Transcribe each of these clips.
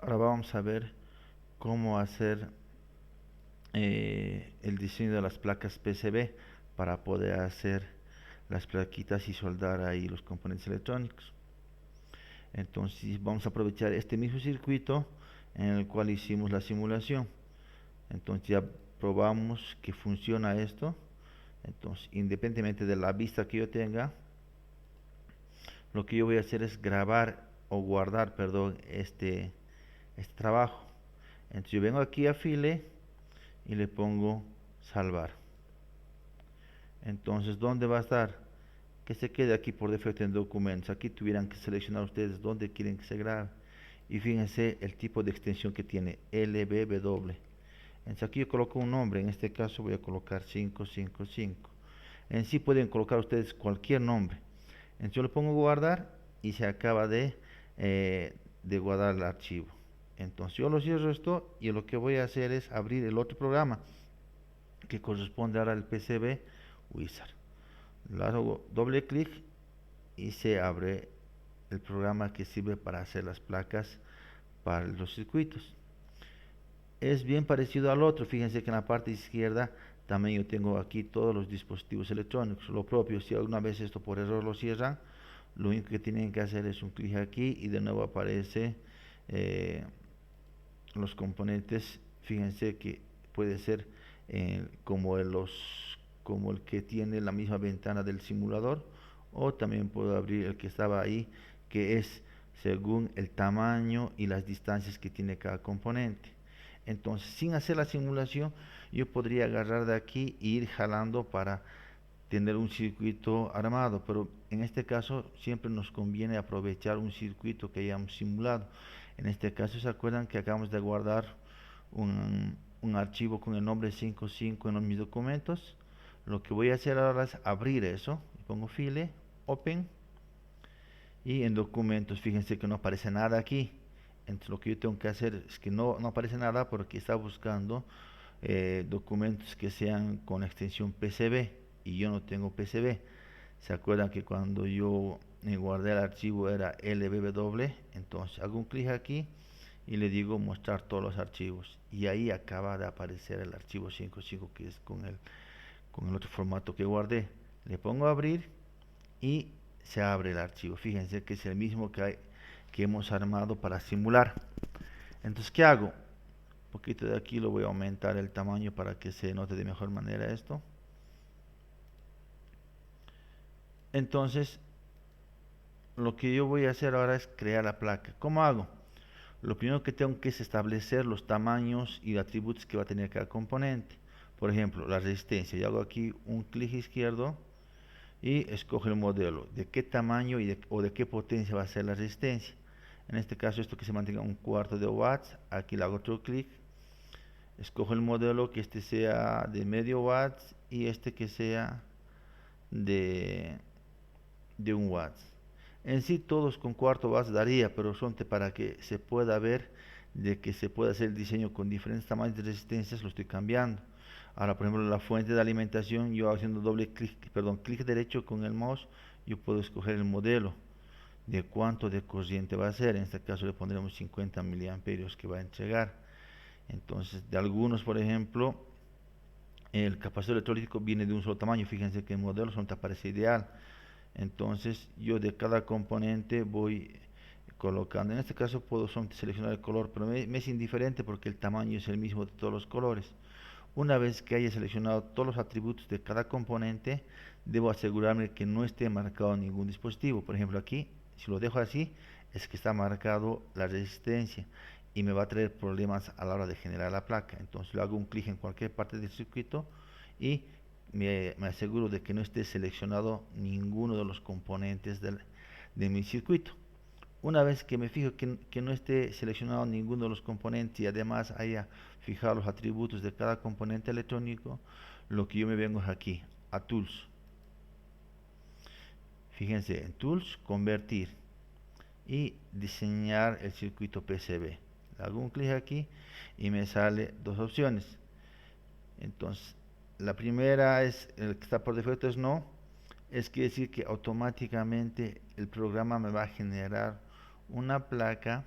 Ahora vamos a ver cómo hacer el diseño de las placas PCB para poder hacer las plaquitas y soldar ahí los componentes electrónicos. Entonces vamos a aprovechar este mismo circuito en el cual hicimos la simulación. Entonces ya probamos que funciona esto. Entonces, independientemente de la vista que yo tenga, lo que yo voy a hacer es grabar o guardar, perdón, este trabajo. Entonces yo vengo aquí a File y le pongo salvar. Entonces, ¿dónde va a estar? Que se quede aquí por defecto en documentos. Aquí tuvieran que seleccionar ustedes dónde quieren que se grabe. Y fíjense el tipo de extensión que tiene, LBW. Entonces aquí yo coloco un nombre, en este caso voy a colocar 555. En sí pueden colocar ustedes cualquier nombre. Entonces yo le pongo guardar y se acaba de guardar el archivo. Entonces yo lo cierro esto y lo que voy a hacer es abrir el otro programa que corresponde ahora al PCB Wizard. Le hago doble clic y se abre el programa que sirve para hacer las placas para los circuitos. Es bien parecido al otro, fíjense que en la parte izquierda también yo tengo aquí todos los dispositivos electrónicos. Lo propio, si alguna vez esto por error lo cierran, lo único que tienen que hacer es un clic aquí y de nuevo aparece los componentes. Fíjense que puede ser como el que tiene la misma ventana del simulador, o también puedo abrir el que estaba ahí, que es según el tamaño y las distancias que tiene cada componente. Entonces, sin hacer la simulación, yo podría agarrar de aquí e ir jalando para tener un circuito armado, pero en este caso siempre nos conviene aprovechar un circuito que hayamos simulado. En este caso, ¿se acuerdan que acabamos de guardar un archivo con el nombre 55 en mis documentos? Lo que voy a hacer ahora es abrir eso. Pongo File, Open, y en documentos, fíjense que no aparece nada aquí. Entonces lo que yo tengo que hacer es que no aparece nada porque está buscando documentos que sean con extensión PCB y yo no tengo PCB. ¿Se acuerdan que cuando yo guardé el archivo era LBW? Entonces hago un clic aquí y le digo mostrar todos los archivos y ahí acaba de aparecer el archivo 55 que es con el otro formato que guardé. Le pongo abrir y se abre el archivo. Fíjense que es el mismo que hemos armado para simular. Entonces, ¿qué hago? Un poquito de aquí lo voy a aumentar el tamaño para que se note de mejor manera esto. Entonces, lo que yo voy a hacer ahora es crear la placa. ¿Cómo hago? Lo primero que tengo que es establecer los tamaños y atributos que va a tener cada componente. Por ejemplo, la resistencia. Yo hago aquí un clic izquierdo y escojo el modelo. De qué tamaño o de qué potencia va a ser la resistencia. En este caso, esto que se mantenga un cuarto de watts. Aquí le hago otro clic. Escojo el modelo que este sea de medio watts y este que sea de, de un watt. En sí todos con cuarto watts daría, pero son para que se pueda ver de que se puede hacer el diseño con diferentes tamaños de resistencias, lo estoy cambiando. Ahora, por ejemplo, la fuente de alimentación, yo haciendo doble clic, perdón, clic derecho con el mouse, yo puedo escoger el modelo de cuánto de corriente va a ser. En este caso le pondremos 50 miliamperios que va a entregar. Entonces, de algunos, por ejemplo, el capacitor electrolítico viene de un solo tamaño. Fíjense que el modelo son te parece ideal. Entonces, yo de cada componente voy colocando. En este caso puedo seleccionar el color, pero me es indiferente porque el tamaño es el mismo de todos los colores. Una vez que haya seleccionado todos los atributos de cada componente, debo asegurarme que no esté marcado ningún dispositivo. Por ejemplo, aquí, si lo dejo así, es que está marcado la resistencia y me va a traer problemas a la hora de generar la placa. Entonces, le hago un clic en cualquier parte del circuito y me aseguro de que no esté seleccionado ninguno de los componentes de mi circuito. Una vez que me fijo que no esté seleccionado ninguno de los componentes y además haya fijado los atributos de cada componente electrónico, lo que yo me vengo es aquí, a Tools. Fíjense, en Tools, Convertir y diseñar el circuito PCB. Le hago un clic aquí y me sale dos opciones. Entonces, la primera es, el que está por defecto es no, es quiere decir que automáticamente el programa me va a generar una placa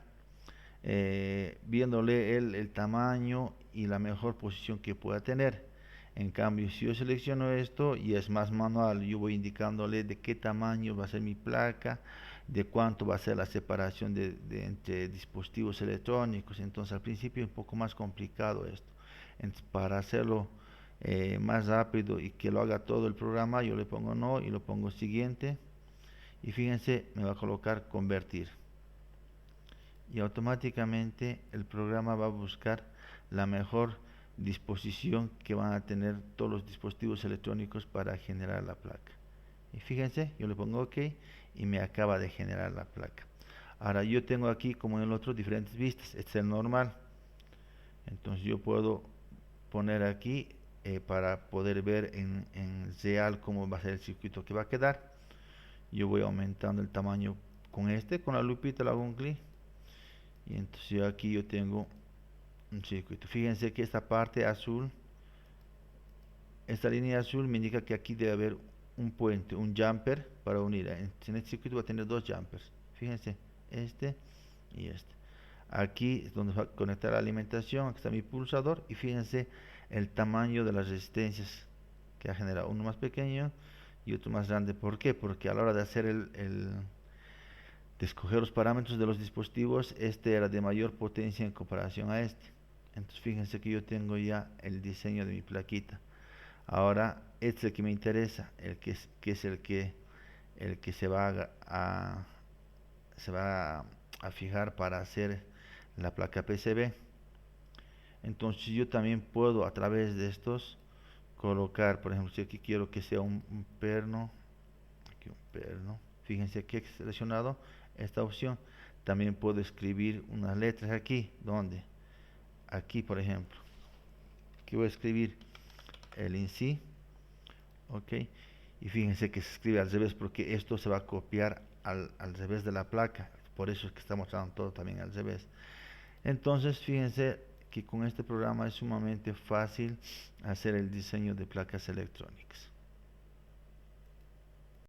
viéndole el tamaño y la mejor posición que pueda tener. En cambio, si yo selecciono esto y es más manual, yo voy indicándole de qué tamaño va a ser mi placa, de cuánto va a ser la separación entre dispositivos electrónicos. Entonces al principio es un poco más complicado esto. Entonces, para hacerlo más rápido y que lo haga todo el programa, yo le pongo no y lo pongo siguiente. Y fíjense, me va a colocar convertir. Y automáticamente el programa va a buscar la mejor disposición que van a tener todos los dispositivos electrónicos para generar la placa. Y fíjense, yo le pongo OK y me acaba de generar la placa. Ahora yo tengo aquí, como en el otro, diferentes vistas. Este es el normal. Entonces yo puedo poner aquí para poder ver en real cómo va a ser el circuito que va a quedar. Yo voy aumentando el tamaño con la lupita le hago un clic. Y entonces aquí yo tengo un circuito. Fíjense que esta parte azul, esta línea azul me indica que aquí debe haber un puente, un jumper para unir. En este circuito va a tener dos jumpers. Fíjense, este y este. Aquí es donde va a conectar la alimentación. Aquí está mi pulsador. Y fíjense el tamaño de las resistencias que ha generado. Uno más pequeño y otro más grande. ¿Por qué? Porque a la hora de hacer de escoger los parámetros de los dispositivos, este era de mayor potencia en comparación a este. Entonces fíjense que yo tengo ya el diseño de mi plaquita. Ahora este es el que me interesa, que es el que se va a fijar para hacer la placa PCB. Entonces yo también puedo a través de estos colocar, por ejemplo, si aquí quiero que sea un perno, aquí un perno, fíjense que he seleccionado esta opción. También puedo escribir unas letras aquí, ¿dónde? Aquí, por ejemplo, que voy a escribir el INSI, ok, y fíjense que se escribe al revés porque esto se va a copiar al revés de la placa, por eso es que está mostrando todo también al revés. Entonces fíjense que con este programa es sumamente fácil hacer el diseño de placas electrónicas.